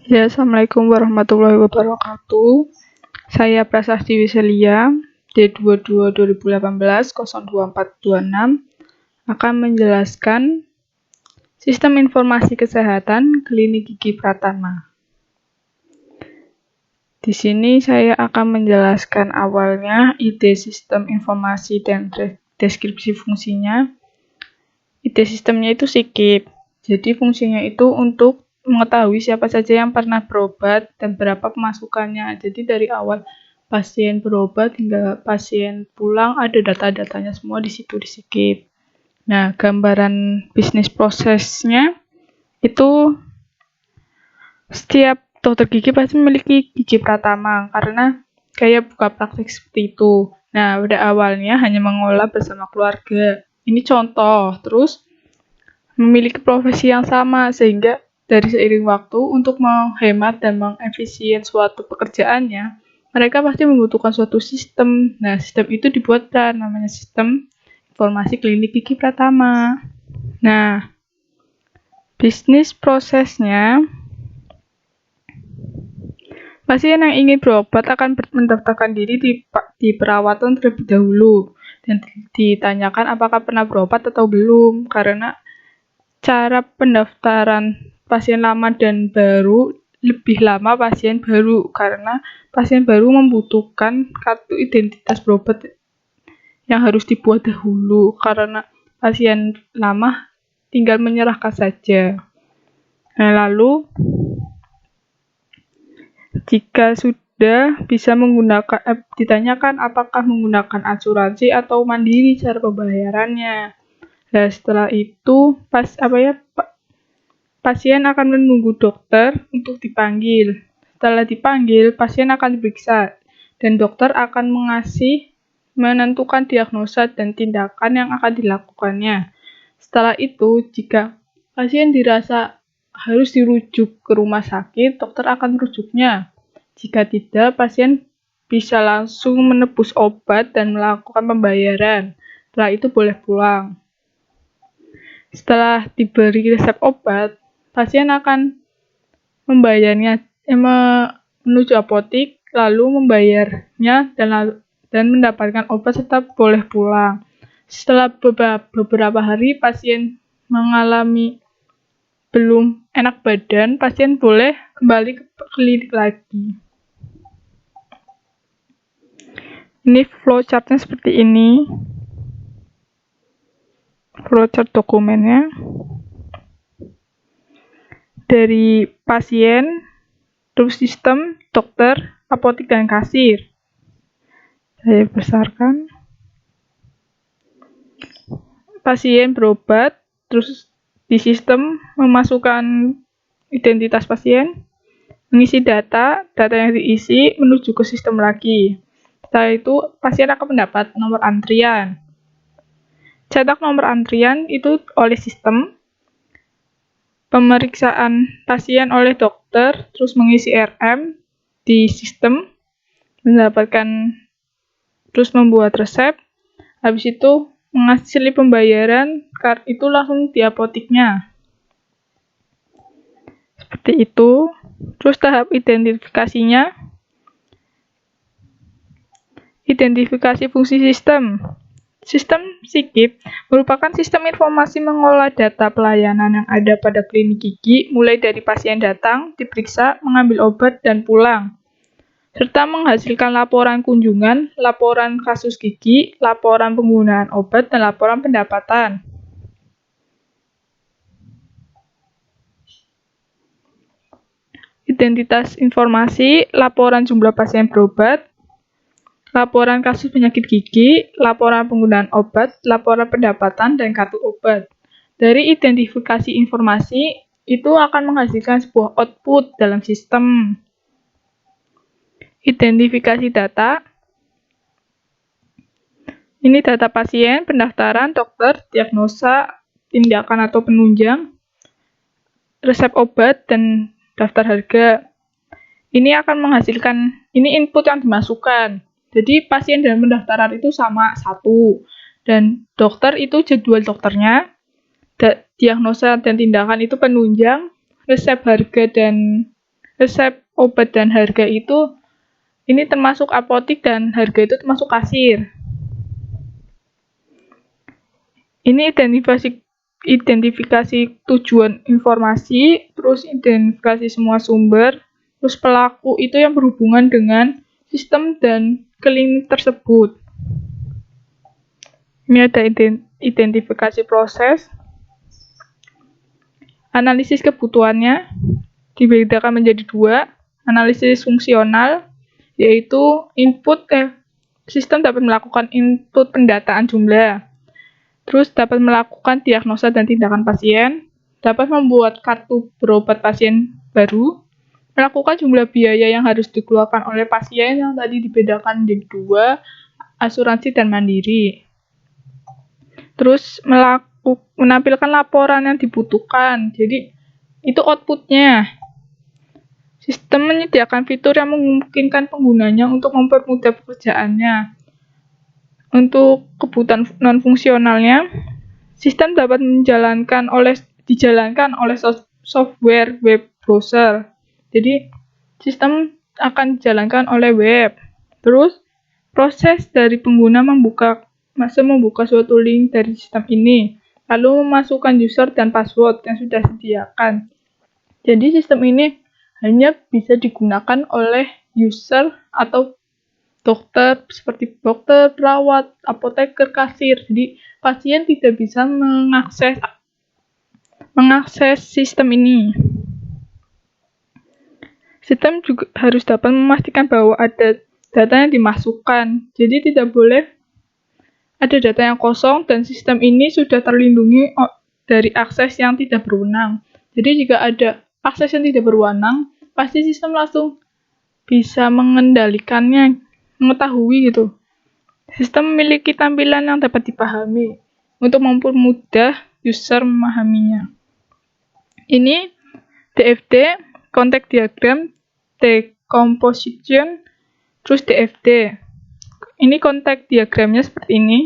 Ya, Assalamualaikum warahmatullahi wabarakatuh. Saya Prasasti Wiselia, D22 2018 02426, akan menjelaskan Sistem Informasi Kesehatan Klinik Gigi Pratama. Di sini saya akan menjelaskan awalnya ide sistem informasi dan deskripsi fungsinya. Ide sistemnya itu SIKIP. Jadi fungsinya itu untuk mengetahui siapa saja yang pernah berobat dan berapa pemasukannya. Jadi dari awal pasien berobat hingga pasien pulang ada data-datanya semua di situ di SIKIP. Nah, gambaran bisnis prosesnya itu setiap dokter gigi pasti memiliki gigi pratama karena gaya buka praktik seperti itu. Nah, pada awalnya hanya mengolah bersama keluarga. Ini contoh. Terus memiliki profesi yang sama sehingga dari seiring waktu untuk menghemat dan mengefisien suatu pekerjaannya, mereka pasti membutuhkan suatu sistem. Nah, sistem itu dibuatkan namanya sistem informasi klinik gigi pratama. Nah, bisnis prosesnya, pasien yang ingin berobat akan mendaftarkan diri di perawatan terlebih dahulu dan ditanyakan apakah pernah berobat atau belum, karena cara pendaftaran pasien lama dan baru lebih lama pasien baru karena pasien baru membutuhkan kartu identitas berobat yang harus dibuat dahulu karena pasien lama tinggal menyerahkan saja. Nah, lalu jika sudah bisa menggunakan ditanyakan apakah menggunakan asuransi atau mandiri cara pembayarannya. Nah, setelah itu pasien akan menunggu dokter untuk dipanggil. Setelah dipanggil, pasien akan diperiksa dan dokter akan menentukan diagnosa dan tindakan yang akan dilakukannya. Setelah itu, jika pasien dirasa harus dirujuk ke rumah sakit, dokter akan merujuknya. Jika tidak, pasien bisa langsung menebus obat dan melakukan pembayaran. Setelah itu boleh pulang. Setelah diberi resep obat, pasien akan membayarnya menuju apotik, lalu membayarnya dan mendapatkan obat serta boleh pulang. Setelah beberapa hari pasien mengalami belum enak badan, pasien boleh kembali ke klinik lagi. Ini flowchart-nya seperti ini. Flowchart dokumennya. Dari pasien, terus sistem, dokter, apotik, dan kasir. Saya besarkan. Pasien berobat, terus di sistem memasukkan identitas pasien, mengisi data yang diisi menuju ke sistem lagi. Setelah itu, pasien akan mendapat nomor antrian. Cetak nomor antrian itu oleh sistem, pemeriksaan pasien oleh dokter, terus mengisi RM di sistem, terus membuat resep, habis itu mengasili pembayaran, itu langsung di apotiknya. Seperti itu. Terus tahap identifikasinya, identifikasi fungsi sistem. Sistem SIKIP merupakan sistem informasi mengolah data pelayanan yang ada pada klinik gigi, mulai dari pasien datang, diperiksa, mengambil obat, dan pulang, serta menghasilkan laporan kunjungan, laporan kasus gigi, laporan penggunaan obat, dan laporan pendapatan. Identitas informasi, laporan jumlah pasien berobat, laporan kasus penyakit gigi, laporan penggunaan obat, laporan pendapatan, dan kartu obat. Dari identifikasi informasi, itu akan menghasilkan sebuah output dalam sistem. Identifikasi data. Ini data pasien, pendaftaran, dokter, diagnosa, tindakan atau penunjang, resep obat, dan daftar harga. Ini akan menghasilkan, ini input yang dimasukkan. Jadi pasien dan pendaftaran itu sama satu, dan dokter itu jadwal dokternya, diagnosa dan tindakan itu penunjang, resep harga dan Resep obat dan harga itu ini termasuk apotik dan harga itu termasuk kasir. Ini identifikasi tujuan informasi, terus identifikasi semua sumber, terus pelaku itu yang berhubungan dengan sistem dan klinik tersebut. Ini ada identifikasi proses, analisis kebutuhannya dibedakan menjadi dua, analisis fungsional, yaitu sistem dapat melakukan input pendataan jumlah, terus dapat melakukan diagnosa dan tindakan pasien, dapat membuat kartu berobat pasien baru, melakukan jumlah biaya yang harus dikeluarkan oleh pasien yang tadi dibedakan menjadi dua, asuransi dan mandiri. Terus menampilkan laporan yang dibutuhkan. Jadi itu outputnya. Sistem menyediakan fitur yang memungkinkan penggunanya untuk mempermudah pekerjaannya. Untuk kebutuhan non-fungsionalnya, sistem dapat dijalankan oleh software web browser. Jadi sistem akan dijalankan oleh web. Terus proses dari pengguna membuka suatu link dari sistem ini, lalu memasukkan user dan password yang sudah disediakan. Jadi sistem ini hanya bisa digunakan oleh user atau dokter, seperti dokter, perawat, apoteker, kasir. Jadi pasien tidak bisa mengakses sistem ini. Sistem juga harus dapat memastikan bahwa ada data yang dimasukkan. Jadi tidak boleh ada data yang kosong dan sistem ini sudah terlindungi dari akses yang tidak berwenang. Jadi jika ada akses yang tidak berwenang, pasti sistem langsung bisa mengendalikannya, mengetahui gitu. Sistem memiliki tampilan yang dapat dipahami untuk mempermudah user memahaminya. Ini DFD, context diagram, decomposition, terus DFD. Ini context diagramnya seperti ini.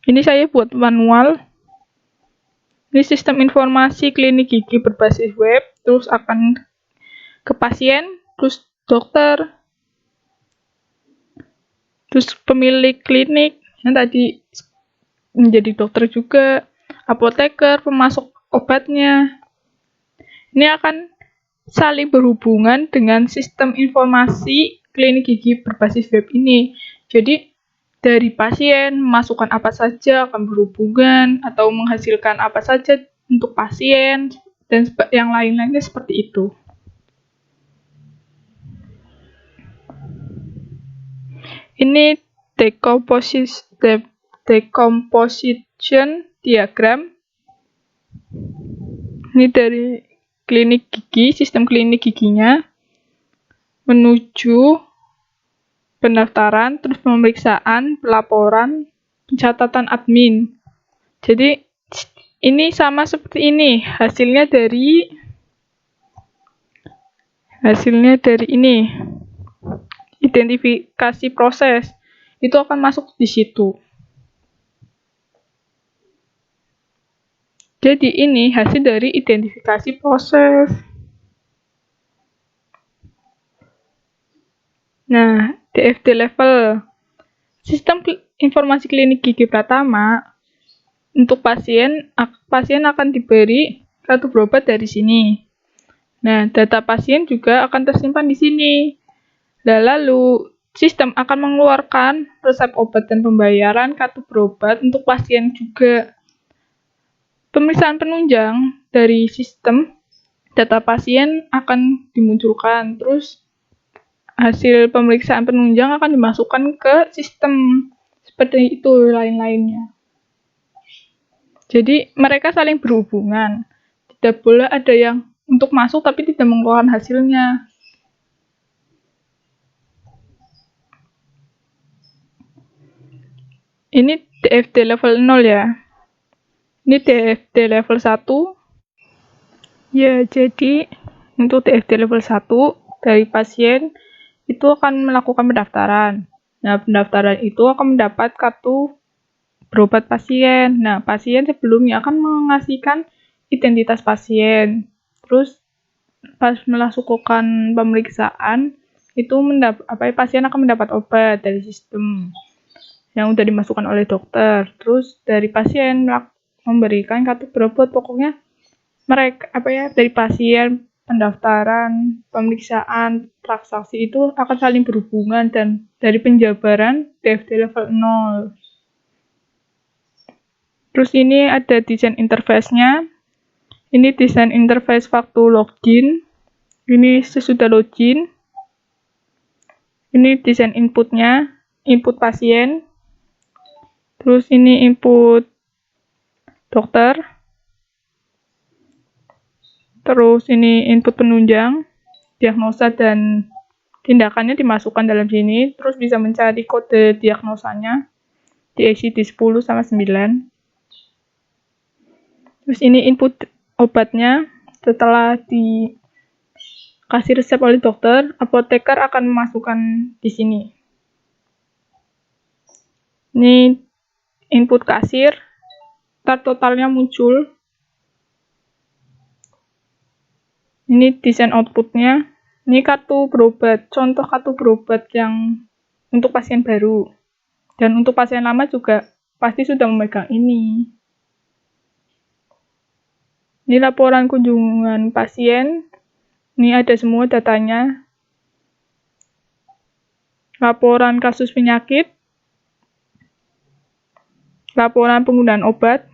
Ini saya buat manual. Ini sistem informasi klinik gigi berbasis web, terus akan ke pasien, terus dokter, terus pemilik klinik yang tadi menjadi dokter juga, apoteker, pemasok obatnya. Ini akan saling berhubungan dengan sistem informasi klinik gigi berbasis web ini. Jadi dari pasien memasukkan apa saja akan berhubungan atau menghasilkan apa saja untuk pasien dan yang lain-lainnya seperti itu. Ini decomposition diagram. Ini dari klinik gigi, sistem klinik giginya menuju pendaftaran, terus pemeriksaan, pelaporan, pencatatan admin. Jadi ini sama seperti ini, hasilnya dari ini. Identifikasi proses itu akan masuk di situ. Jadi ini hasil dari identifikasi proses. Nah, DFD level. Sistem informasi klinik gigi pertama, untuk pasien akan diberi kartu berobat dari sini. Nah, data pasien juga akan tersimpan di sini. Lalu, sistem akan mengeluarkan resep obat dan pembayaran kartu berobat untuk pasien juga. Pemeriksaan penunjang dari sistem, data pasien akan dimunculkan, terus hasil pemeriksaan penunjang akan dimasukkan ke sistem, seperti itu lain-lainnya. Jadi mereka saling berhubungan, tidak boleh ada yang untuk masuk tapi tidak mengeluarkan hasilnya. Ini DFD level 0 ya. Ini DFD level 1. Ya, jadi untuk DFD level 1 dari pasien itu akan melakukan pendaftaran. Nah, pendaftaran itu akan mendapat kartu berobat pasien. Nah, pasien sebelumnya akan mengasihkan identitas pasien. Terus pas melakukan pemeriksaan itu pasien akan mendapat obat dari sistem yang udah dimasukkan oleh dokter. Terus dari pasien memberikan kartu berobat, pokoknya mereka dari pasien, pendaftaran, pemeriksaan, transaksi itu akan saling berhubungan dan dari penjabaran DFD level 0. Terus ini ada desain interface-nya. Ini desain interface waktu login. Ini sesudah login. Ini desain inputnya, input pasien. Terus ini input dokter. Terus ini input penunjang, diagnosa dan tindakannya dimasukkan dalam sini. Terus bisa mencari kode diagnosanya, diisi di 10 sama 9. Terus ini input obatnya. Setelah dikasih resep oleh dokter, apoteker akan memasukkan di sini. Ini input kasir, ntar totalnya muncul. Ini desain outputnya. Ini kartu berobat, contoh kartu berobat yang untuk pasien baru. Dan untuk pasien lama juga pasti sudah memegang ini. Ini laporan kunjungan pasien. Ini ada semua datanya. Laporan kasus penyakit. Laporan penggunaan obat.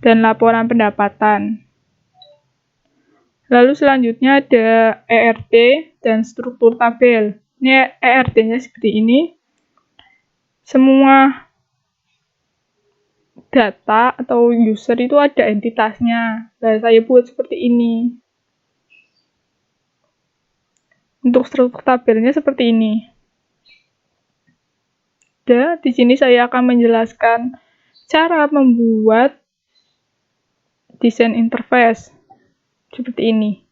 Dan laporan pendapatan. Lalu selanjutnya ada ERT dan struktur tabel. Ini ERT-nya seperti ini. Semua data atau user itu ada entitasnya. Nah, saya buat seperti ini. Untuk struktur tabelnya seperti ini. Dan di sini saya akan menjelaskan cara membuat desain interface seperti ini.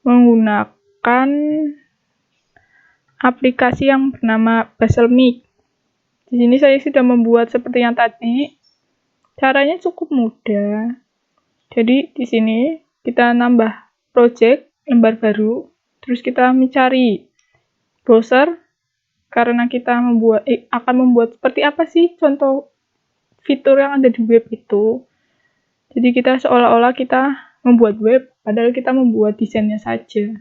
Menggunakan aplikasi yang bernama Baselmic. Di sini saya sudah membuat seperti yang tadi. Caranya cukup mudah. Jadi di sini kita nambah project lembar baru, terus kita mencari browser karena kita akan membuat seperti apa sih contoh fitur yang ada di web itu. Jadi kita seolah-olah kita membuat web, padahal kita membuat desainnya saja.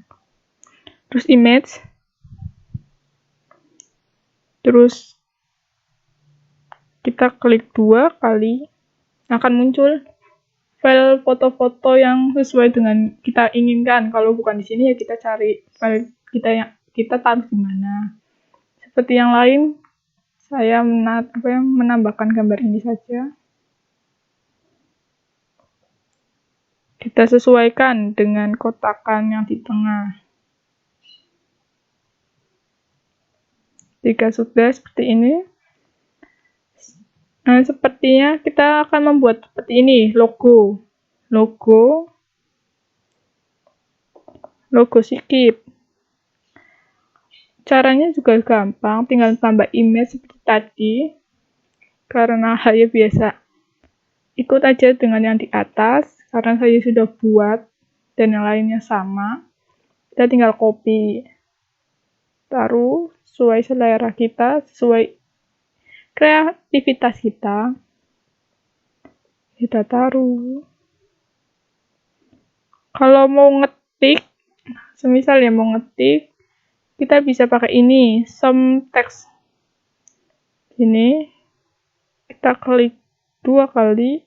Terus image, terus kita klik 2 kali, akan muncul file foto-foto yang sesuai dengan kita inginkan. Kalau bukan di sini ya kita cari file kita taruh di mana. Seperti yang lain, saya menambahkan gambar ini saja. Kita sesuaikan dengan kotakan yang di tengah. Jika sudah seperti ini, nah, sepertinya kita akan membuat seperti ini, logo Sikip. Caranya juga gampang, tinggal tambah image seperti tadi. Karena saya biasa ikut aja dengan yang di atas, karena saya sudah buat dan yang lainnya sama. Kita tinggal copy, taruh sesuai selera kita, sesuai kreativitas kita taruh. Kalau mau ngetik, semisal ya mau ngetik, kita bisa pakai ini, some text. Ini kita klik 2 kali.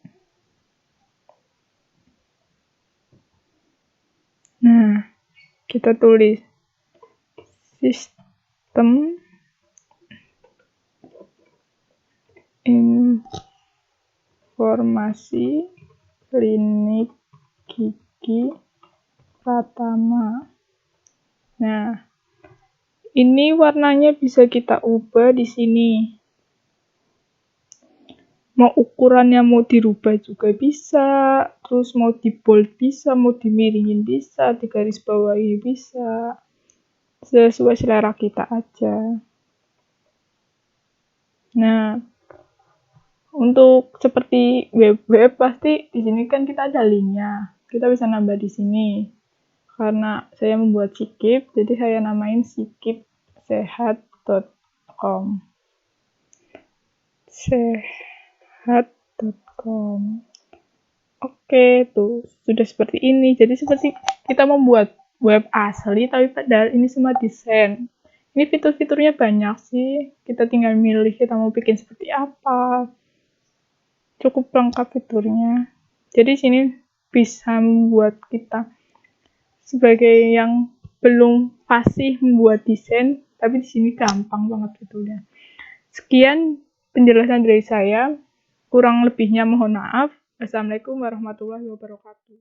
Nah, kita tulis sistem informasi klinik gigi Pratama. Nah, ini warnanya bisa kita ubah di sini. Mau ukurannya mau dirubah juga bisa, terus mau di bold bisa, mau dimiringin bisa, digaris bawahi bisa. Sesuai selera kita aja. Nah, untuk seperti web pasti di sini kan kita ada linknya. Kita bisa nambah di sini. Karena saya membuat Sikip, jadi saya namain sikipsehat.com. Sehat.com. Oke, tuh sudah seperti ini. Jadi seperti kita membuat web asli, tapi padahal ini semua desain. Ini fitur-fiturnya banyak sih. Kita tinggal milih kita mau bikin seperti apa. Cukup lengkap fiturnya. Jadi sini bisa membuat kita sebagai yang belum fasih membuat desain, tapi di sini gampang banget fiturnya. Sekian penjelasan dari saya. Kurang lebihnya mohon maaf. Wassalamualaikum warahmatullahi wabarakatuh.